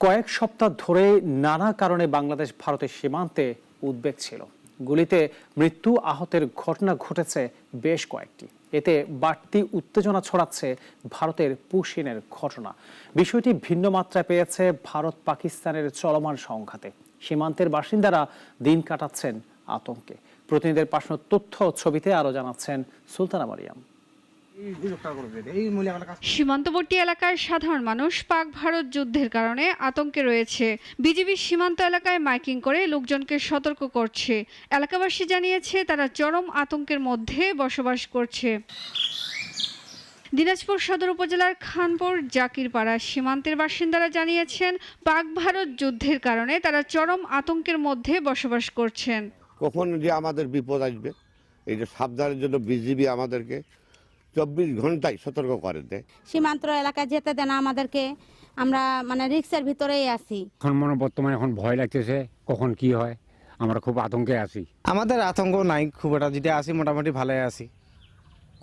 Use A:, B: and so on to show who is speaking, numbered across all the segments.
A: কয়েক সপ্তাহ ধরে নানা কারণে বাংলাদেশ ভারতের সীমান্তে উদ্বেগ ছিল। গুলিতে মৃত্যু আহতের ঘটনা ঘটেছে বেশ কয়েকটি। এতে বাড়তি উত্তেজনা ছড়াচ্ছে ভারতের পুশিনের ঘটনা। বিষয়টি ভিন্ন মাত্রা পেয়েছে ভারত পাকিস্তানের চলমান সংঘাতে। সীমান্তের বাসিন্দারা দিন কাটাচ্ছেন আতঙ্কে। প্রতিনিধিদের পাঠানো তথ্য ছবিতে আরো জানাচ্ছেন সুলতানা মারিয়াম।
B: সীমান্তবর্তী এলাকার সাধারণ মানুষ পাক ভারত যুদ্ধের কারণে আতঙ্কে রয়েছে। বিজিবি সীমান্ত এলাকায় মাইকিং করে লোকজনকে সতর্ক করছে। এলাকাবাসী জানিয়েছে তারা চরম আতঙ্কের মধ্যে বসবাস করছে। দিনাজপুর সদর উপজেলার খানপুর জাকিরপাড়া সীমান্তের বাসিন্দারা জানিয়েছেন পাক ভারত যুদ্ধের কারণে তারা চরম আতঙ্কের মধ্যে বসবাস করছেন।
C: কখন যে আমাদের বিপদ আসবে এইটা সাবধানের জন্য বিজিবি আমাদেরকে 24 ঘন্টায় সতর্ক করে দেয়।
D: সীমান্ত এলাকায় যেতে দেন আমাদেরকে, আমরা রিক্সের ভিতরেই আছি।
E: এখন বর্তমানে এখন ভয় লাগতেছে, কখন কি হয় আমরা খুব আতঙ্কে আছি।
F: আমাদের আতঙ্ক নাই খুব একটা, যেটা আছি মোটামুটি ভালোই আছি,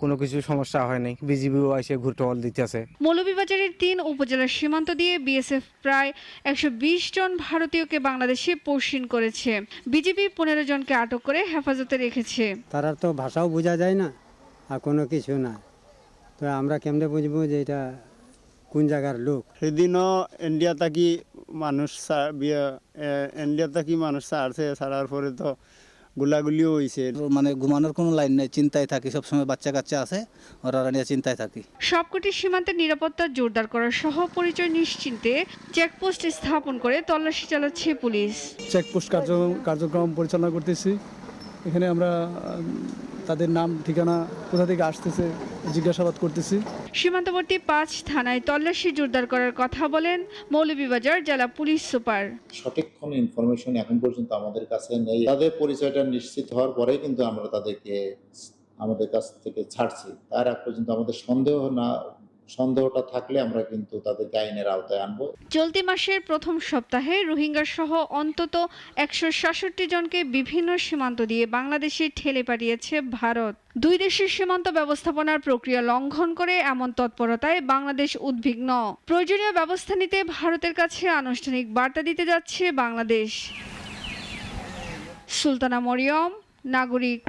F: কোনো কিছু সমস্যা হয় নাই। বিজিবিও এসে ঘুরটহল দিতেছে।
B: মৌলভীবাজারের 3 উপজেলার সীমান্ত দিয়ে বিএসএফ প্রায় 120 জন ভারতীয়কে বাংলাদেশে পশ্চিম করেছে। বিজিবি 15 জনকে আটক করে হেফাজতে রেখেছে।
G: তারা তো ভাষাও বোঝা যায় না আর কোনো কিছু না, তো আমরা কেমনে বুঝবো যে এটা কোন জায়গার লোক।
H: সেদিনও ইন্ডিয়া থাকি মানুষ ছাড়ছে, ছাড়ার পরে তো গুলাগুলিও হয়েছে।
I: ঘুমানোর কোনো লাইন নেই, চিন্তায় থাকি সবসময়। বাচ্চা কাচ্চা আছে, ওরা নিয়ে চিন্তায় থাকি।
B: সবকটি সীমান্তের নিরাপত্তা জোরদার করা সহ পরিচয় নিশ্চিন্তে চেকপোস্ট স্থাপন করে তল্লাশি চালাচ্ছে পুলিশ।
J: চেকপোস্ট কার্যক্রম পরিচালনা করতেছি। এখানে আমরা তাদের নাম ঠিকানা কোথা থেকে আসতেছে জিজ্ঞাসাবাদ করতেছি।
B: সীমান্তবর্তী 5 থানায় তল্লাশি জোরদার করার কথা বলেন মৌলভীবাজার জেলা পুলিশ সুপার।
K: সঠিক কোনো ইনফরমেশন এখন পর্যন্ত আমাদের কাছে নেই। তাদের পরিচয়টা নিশ্চিত হওয়ার পরেই কিন্তু আমরা তাদেরকে আমাদের কাছ থেকে ছাড়ছি। তার আগ পর্যন্ত আমাদের সন্দেহটা থাকলে আমরা কিন্তু তাদেরকে আইনের আওতায় আনবো।
B: চলতি মাসের প্রথম সপ্তাহে রোহিঙ্গা সহ অন্তত 166 জনকে বিভিন্ন সীমান্ত দিয়ে বাংলাদেশে ঠেলে পাঠিয়েছে ভারত। দুই দেশের সীমান্ত ব্যবস্থাপনার প্রক্রিয়া লঙ্ঘন করে এমন তৎপরতায় বাংলাদেশ উদ্বিগ্ন। প্রয়োজনীয় ব্যবস্থা নিতে ভারতের কাছে আনুষ্ঠানিক বার্তা দিতে যাচ্ছে বাংলাদেশ। সুলতানা মরিয়ম, নাগরিক।